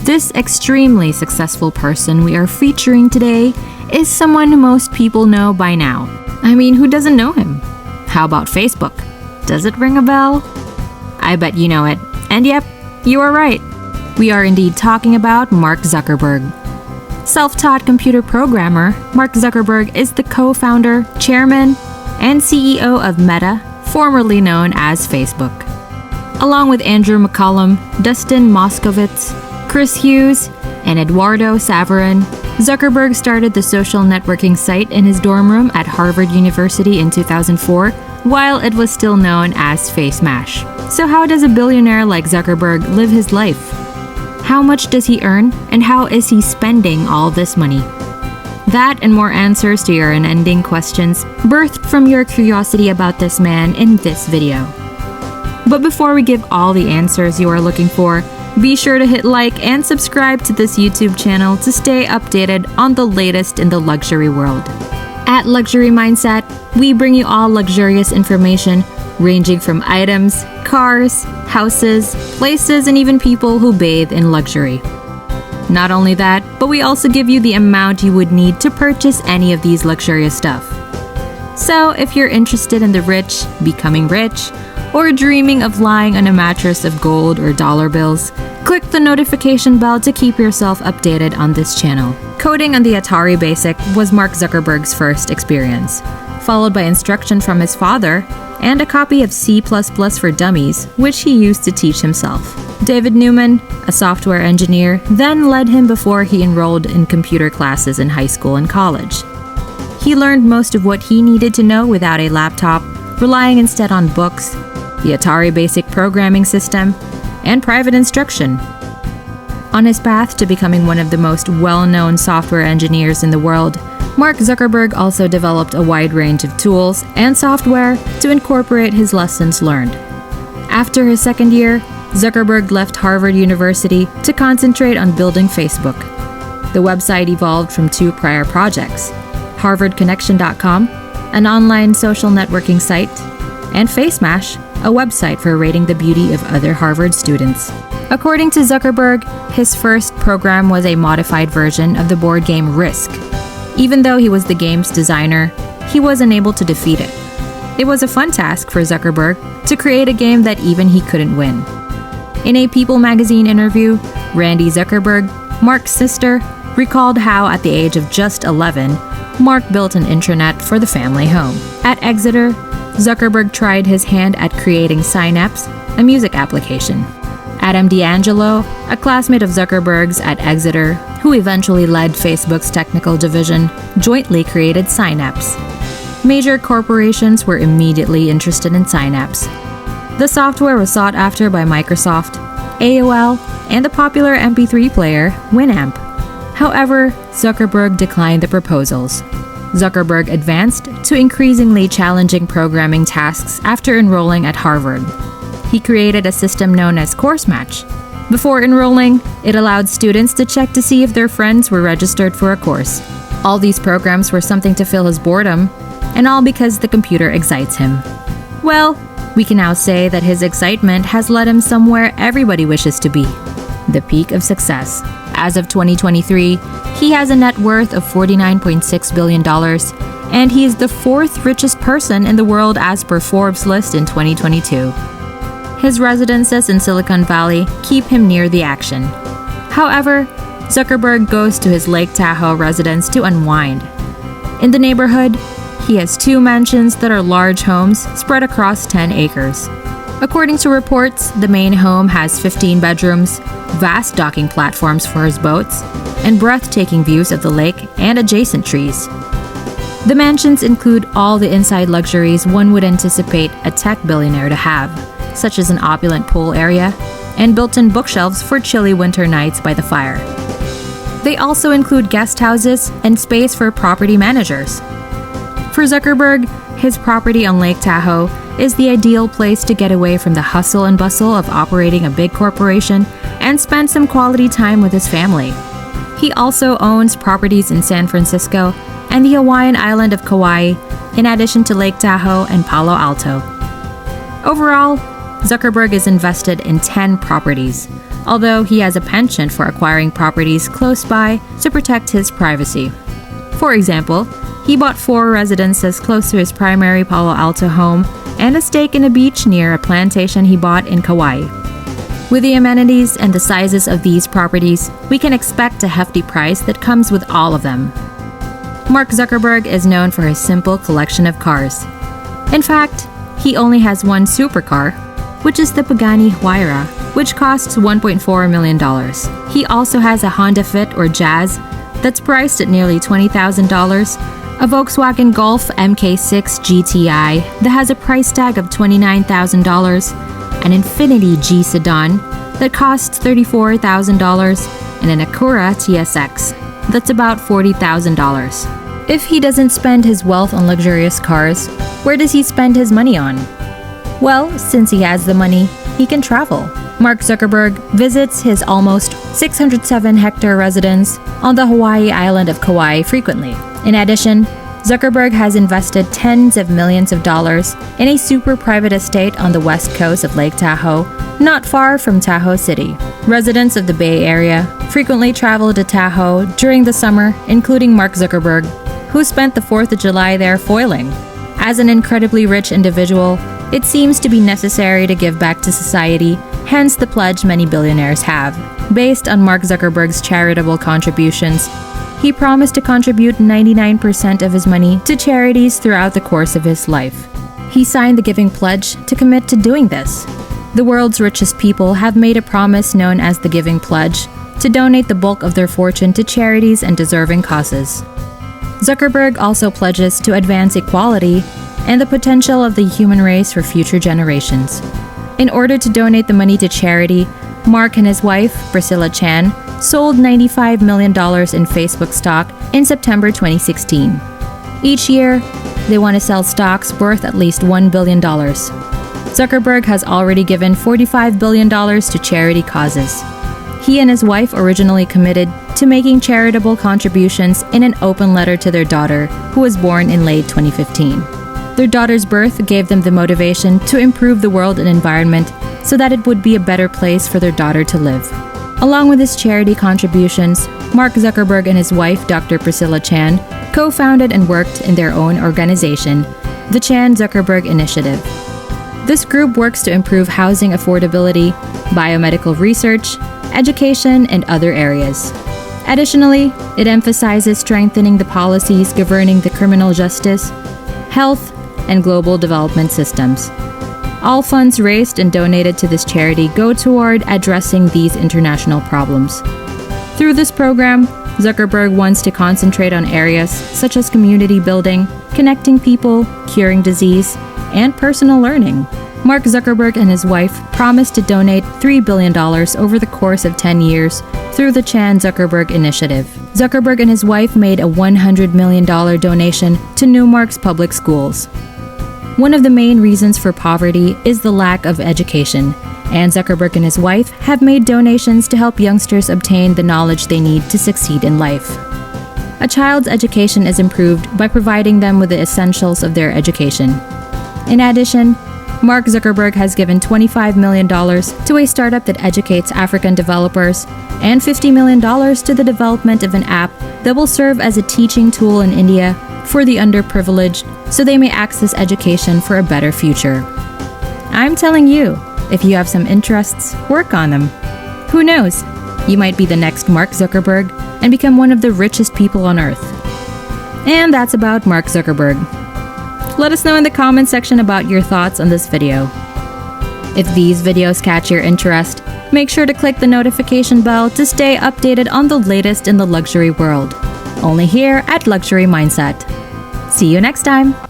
This extremely successful person we are featuring today is someone most people know by now. I mean, who doesn't know him? How about Facebook? Does it ring a bell? I bet you know it. And yep, you are right. We are indeed talking about Mark Zuckerberg. Self-taught computer programmer, Mark Zuckerberg is the co-founder, chairman, and CEO of Meta, formerly known as Facebook. Along with Andrew McCollum, Dustin Moskovitz, Chris Hughes, and Eduardo Saverin, Zuckerberg started the social networking site in his dorm room at Harvard University in 2004, while it was still known as FaceMash. So how does a billionaire like Zuckerberg live his life? How much does he earn, and how is he spending all this money? That and more answers to your unending questions birthed from your curiosity about this man in this video. But before we give all the answers you are looking for, be sure to hit like and subscribe to this YouTube channel to stay updated on the latest in the luxury world. At Luxury Mindset, we bring you all luxurious information ranging from items, cars, houses, places, and even people who bathe in luxury. Not only that, but we also give you the amount you would need to purchase any of these luxurious stuff. So if you're interested in the rich, becoming rich, or dreaming of lying on a mattress of gold or dollar bills, click the notification bell to keep yourself updated on this channel. Coding on the Atari Basic was Mark Zuckerberg's first experience, followed by instruction from his father and a copy of C++ for Dummies, which he used to teach himself. David Newman, a software engineer, then led him before he enrolled in computer classes in high school and college. He learned most of what he needed to know without a laptop, relying instead on books, the Atari Basic programming system, and private instruction. On his path to becoming one of the most well-known software engineers in the world, Mark Zuckerberg also developed a wide range of tools and software to incorporate his lessons learned. After his second year, Zuckerberg left Harvard University to concentrate on building Facebook. The website evolved from two prior projects, HarvardConnection.com, an online social networking site, and FaceMash, a website for rating the beauty of other Harvard students. According to Zuckerberg, his first program was a modified version of the board game Risk. Even though he was the game's designer, he was unable to defeat it. It was a fun task for Zuckerberg to create a game that even he couldn't win. In a People magazine interview, Randy Zuckerberg, Mark's sister, recalled how at the age of just 11, Mark built an intranet for the family home. At Exeter, Zuckerberg tried his hand at creating Synapse, a music application. Adam D'Angelo, a classmate of Zuckerberg's at Exeter, who eventually led Facebook's technical division, jointly created Synapse. Major corporations were immediately interested in Synapse. The software was sought after by Microsoft, AOL, and the popular MP3 player Winamp. However, Zuckerberg declined the proposals. Zuckerberg advanced to increasingly challenging programming tasks after enrolling at Harvard. He created a system known as Course Match. Before enrolling, it allowed students to check to see if their friends were registered for a course. All these programs were something to fill his boredom, and all because the computer excites him. Well, we can now say that his excitement has led him somewhere everybody wishes to be, the peak of success. As of 2023, he has a net worth of $49.6 billion, and he is the fourth richest person in the world as per Forbes list in 2022. His residences in Silicon Valley keep him near the action. However, Zuckerberg goes to his Lake Tahoe residence to unwind. In the neighborhood, he has two mansions that are large homes spread across 10 acres. According to reports, the main home has 15 bedrooms, vast docking platforms for his boats, and breathtaking views of the lake and adjacent trees. The mansions include all the inside luxuries one would anticipate a tech billionaire to have, such as an opulent pool area and built-in bookshelves for chilly winter nights by the fire. They also include guest houses and space for property managers. For Zuckerberg, his property on Lake Tahoe is the ideal place to get away from the hustle and bustle of operating a big corporation and spend some quality time with his family. He also owns properties in San Francisco and the Hawaiian island of Kauai, in addition to Lake Tahoe and Palo Alto. Overall, Zuckerberg is invested in 10 properties, although he has a penchant for acquiring properties close by to protect his privacy. For example, he bought 4 residences close to his primary Palo Alto home and a stake in a beach near a plantation he bought in Kauai. With the amenities and the sizes of these properties, we can expect a hefty price that comes with all of them. Mark Zuckerberg is known for his simple collection of cars. In fact, he only has one supercar, which is the Pagani Huayra, which costs $1.4 million. He also has a Honda Fit or Jazz that's priced at nearly $20,000, a Volkswagen Golf MK6 GTI that has a price tag of $29,000, an Infiniti G sedan that costs $34,000, and an Acura TSX that's about $40,000. If he doesn't spend his wealth on luxurious cars, where does he spend his money on? Well, since he has the money, he can travel. Mark Zuckerberg visits his almost 607-hectare residence on the Hawaii island of Kauai frequently. In addition, Zuckerberg has invested tens of millions of dollars in a super private estate on the west coast of Lake Tahoe, not far from Tahoe City. Residents of the Bay Area frequently travel to Tahoe during the summer, including Mark Zuckerberg, who spent the 4th of July there foiling. As an incredibly rich individual, it seems to be necessary to give back to society, hence the pledge many billionaires have. Based on Mark Zuckerberg's charitable contributions, he promised to contribute 99% of his money to charities throughout the course of his life. He signed the Giving Pledge to commit to doing this. The world's richest people have made a promise known as the Giving Pledge to donate the bulk of their fortune to charities and deserving causes. Zuckerberg also pledges to advance equality and the potential of the human race for future generations. In order to donate the money to charity, Mark and his wife, Priscilla Chan, sold $95 million in Facebook stock in September 2016. Each year, they want to sell stocks worth at least $1 billion. Zuckerberg has already given $45 billion to charity causes. He and his wife originally committed to making charitable contributions in an open letter to their daughter, who was born in late 2015. Their daughter's birth gave them the motivation to improve the world and environment so that it would be a better place for their daughter to live. Along with his charity contributions, Mark Zuckerberg and his wife, Dr. Priscilla Chan, co-founded and worked in their own organization, the Chan-Zuckerberg Initiative. This group works to improve housing affordability, biomedical research, education, and other areas. Additionally, it emphasizes strengthening the policies governing the criminal justice, health, and global development systems. All funds raised and donated to this charity go toward addressing these international problems. Through this program, Zuckerberg wants to concentrate on areas such as community building, connecting people, curing disease, and personal learning. Mark Zuckerberg and his wife promised to donate $3 billion over the course of 10 years through the Chan-Zuckerberg Initiative. Zuckerberg and his wife made a $100 million donation to Newmark's public schools. One of the main reasons for poverty is the lack of education, and Zuckerberg and his wife have made donations to help youngsters obtain the knowledge they need to succeed in life. A child's education is improved by providing them with the essentials of their education. In addition, Mark Zuckerberg has given $25 million to a startup that educates African developers and $50 million to the development of an app that will serve as a teaching tool in India for the underprivileged so they may access education for a better future. I'm telling you, if you have some interests, work on them. Who knows? You might be the next Mark Zuckerberg and become one of the richest people on earth. And that's about Mark Zuckerberg. Let us know in the comment section about your thoughts on this video. If these videos catch your interest, make sure to click the notification bell to stay updated on the latest in the luxury world. Only here at Luxury Mindset. See you next time!